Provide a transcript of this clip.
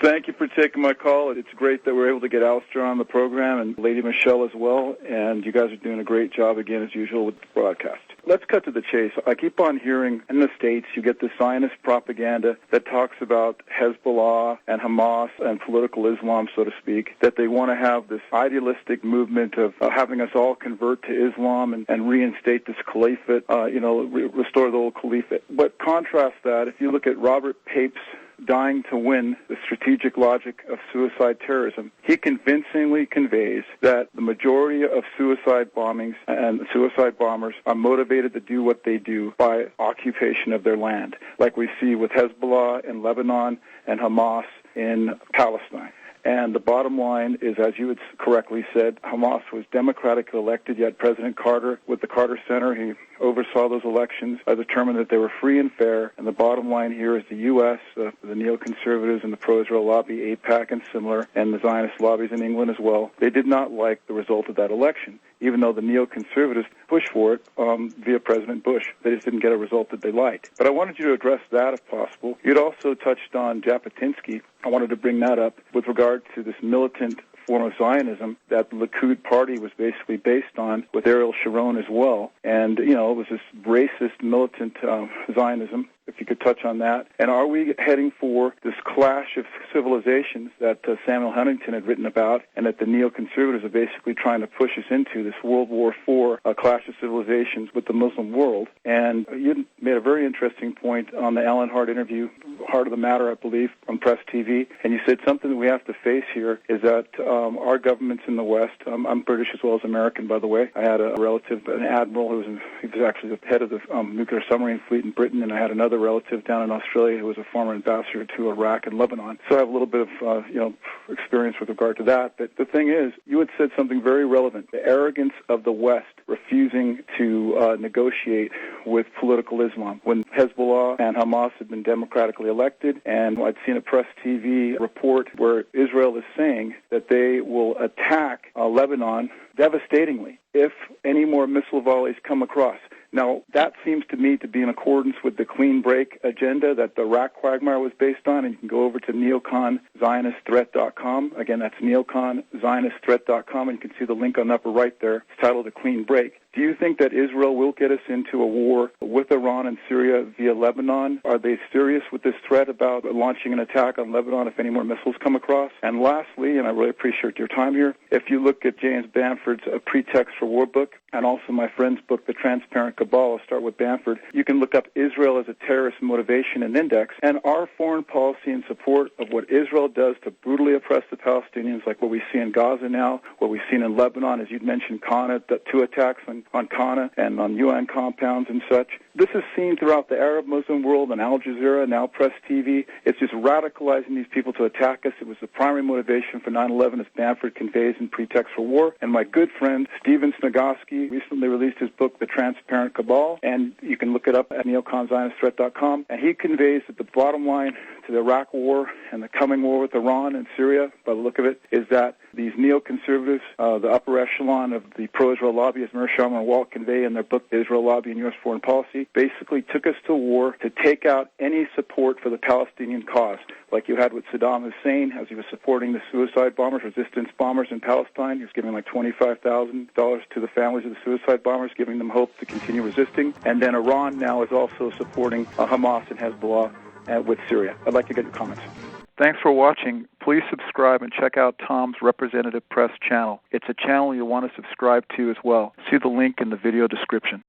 Thank you for taking my call. It's great that we're able to get Alastair on the program and Lady Michelle as well, and you guys are doing a great job again as usual with the broadcast. Let's cut to the chase. I keep on hearing in the States you get the Zionist propaganda that talks about Hezbollah and Hamas and political Islam, so to speak, that they want to have this idealistic movement of having us all convert to Islam and reinstate this caliphate, restore the old caliphate. But contrast that, if you look at Robert Pape's Dying to Win, the Strategic Logic of Suicide Terrorism, he convincingly conveys that the majority of suicide bombings and suicide bombers are motivated to do what they do by occupation of their land, like we see with Hezbollah in Lebanon and Hamas in Palestine. And the bottom line is, as you had correctly said, Hamas was democratically elected, yet President Carter, with the Carter Center, he oversaw those elections, determined that they were free and fair. And the bottom line here is the U.S., the neoconservatives and the pro-Israel lobby, AIPAC and similar, and the Zionist lobbies in England as well, they did not like the result of that election, even though the neoconservatives pushed for it via President Bush. They just didn't get a result that they liked. But I wanted you to address that if possible. You'd also touched on Jabotinsky. I wanted to bring that up with regard to this militant form of Zionism that the Likud party was basically based on, with Ariel Sharon as well. And, it was this racist, militant Zionism, if you could touch on that. And are we heading for this clash of civilizations that Samuel Huntington had written about, and that the neoconservatives are basically trying to push us into, this World War IV clash of civilizations with the Muslim world? And you made a very interesting point on the Alan Hart interview, Heart of the Matter, I believe, on Press TV, and you said something that we have to face here is that our governments in the West, I'm British as well as American, by the way. I had a relative, an admiral, he was actually the head of the nuclear submarine fleet in Britain, and I had another relative down in Australia who was a former ambassador to Iraq and Lebanon. So I have a little bit of, experience with regard to that. But the thing is, you had said something very relevant. The arrogance of the West refusing to negotiate with political Islam. When Hezbollah and Hamas had been democratically elected, and I'd seen a Press TV report where Israel is saying that they will attack Lebanon devastatingly if any more missile volleys come across. Now, that seems to me to be in accordance with the clean break agenda that the Iraq quagmire was based on, and you can go over to NeoconZionistThreat.com. Again, that's NeoconZionistThreat.com, and you can see the link on the upper right there. It's titled The Clean Break. Do you think that Israel will get us into a war with Iran and Syria via Lebanon? Are they serious with this threat about launching an attack on Lebanon if any more missiles come across? And lastly, and I really appreciate your time here, if you look at James Bamford's Pretext for War book, and also my friend's book, The Transparent Cabal, I'll start with Bamford, you can look up Israel as a terrorist motivation and index, and our foreign policy in support of what Israel does to brutally oppress the Palestinians, like what we see in Gaza now, what we've seen in Lebanon, as you'd mentioned, Qana, the 2 attacks on Qana and on UN compounds and such. This is seen throughout the Arab Muslim world on Al Jazeera, now Press TV. It's just radicalizing these people to attack us. It was the primary motivation for 9/11, as Bamford conveys in Pretext for War. And my good friend Stephen Snagosky recently released his book, The Transparent Cabal, and you can look it up at NeoconZionistThreat.com. And he conveys that the bottom line to the Iraq war and the coming war with Iran and Syria, by the look of it, is that these neoconservatives, the upper echelon of the pro-Israel lobby, as Mershaw and Walt convey in their book, The Israel Lobby and U.S. Foreign Policy, basically took us to war to take out any support for the Palestinian cause, like you had with Saddam Hussein as he was supporting the suicide bombers, resistance bombers in Palestine. He was giving like $25,000 to the families of the suicide bombers, giving them hope to continue resisting. And then Iran now is also supporting Hamas and Hezbollah with Syria. I'd like to get your comments. Thanks for watching. Please subscribe and check out Tom's Representative Press channel. It's a channel you'll want to subscribe to as well. See the link in the video description.